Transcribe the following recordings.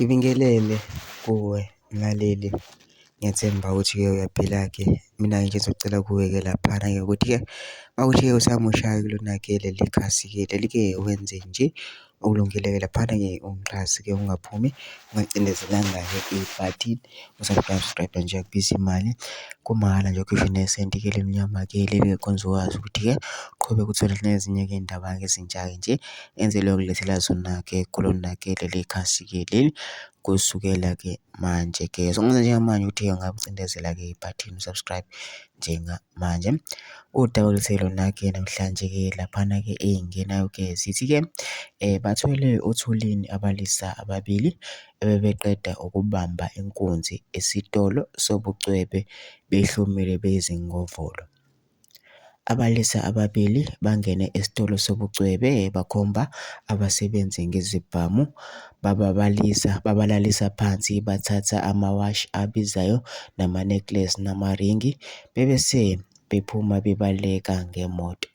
Ngibingelele kuwe mlaleli, ngiyathemba ukuthi-ke uyaphila-ke. Mina-ke nje ngizocela kuwe-ke laphana-ke ukuthi-ke mawukuthi-ke usamosha-ke kulona-ke leli khasi-ke leli-ke wenze nje okulungile-ke laphana-ke ungixhase-ke ungaphumi ungacindezelanga-ke ibhathini u-subscribe nje akubizi imali kumahhala nje ukhishwa nesenti-ke elimnyama-ke leli-ke kwenza ukwazi ukuthi-ke uqhubeke uthole nezinye-ke iy'ndaba-ke ezintsha-ke nje enzelwe ukulethela zona-ke kulona-ke leli khasi-ke leli kusukela-ke manje-ke. Sokwenza njengamanje ukuthi-ke ngabe ucindezela-ke ibhathini u-subscribe njengamanje. Udaba oluthile lona-ke namhlanje-ke laphana-ke ey'ngenayo-ke zithi-ke bathole otholeni abalisa ababili ebebeqeda ukubamba inkunzi esitolo sobucwebe behlomile beyizingovolo. Abalisa ababili bangene esitolo sobucwebe bakhomba abasebenzi ngezibhamu babalalisa phansi, bathatha amawashi abizayo nama-necklace namaringi bebese bephuma bebaleka ngemoto.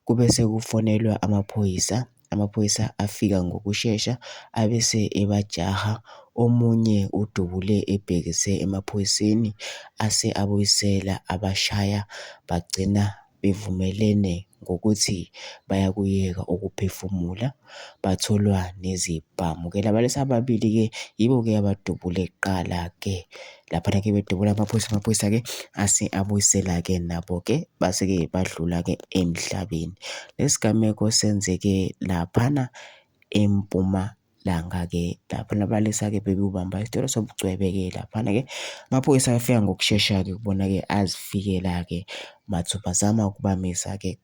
Kube sekufonelwa amaphoyisa, amaphoyisa afika ngokushesha abese ebajaha, omunye udubule ebhekise emaphoyiseni ase abuyisela abashaya bagcina bevumelene ngokuthi bayakuyeka ukuphefumula batholwa nezibhamu-ke. Labalisa ababili-ke yibo-ke abadubule kuqala-ke laphana-ke bedubula amaphoyisa, amaphoyisa-ke ase abuyisela-ke nabo-ke base-ke badlula-ke emhlabeni. Lesi gameko senzeke laphana eMpumalanga-ke laphana abalisa-ke bebubamba isitolo sobucwebe-ke laphana-ke amaphoyisa afika ngokushesha-ke kubona-ke azifikela-ke mathupha azama ukubamisa-ke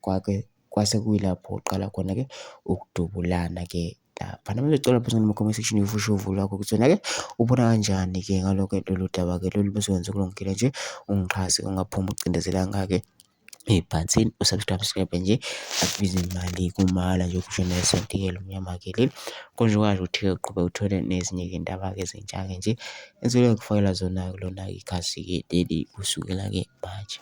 kwase kuyilapho kuqala khona-ke ukudubulana-ke laphana. Bengicela phela noma-comment section usho uvo lwakho ukuthi wena-ke ubona kanjani-ke ngalokho lolu daba-ke lolu bese wenza okulungile nje ungixhase ungaphumi ucindezelanga-ke ibhathini u-subscribe nje akubizi imali kumahhala nje ukhishwa nesenti-ke elimnyama-ke leli konje ukwazi ukuthi-ke uqhubeke uthole nezinye-ke iy'ndaba-ke ezintsha-ke nje enzelwe ukufakela zona kulona ikhasi-ke leli kusukela-ke manje.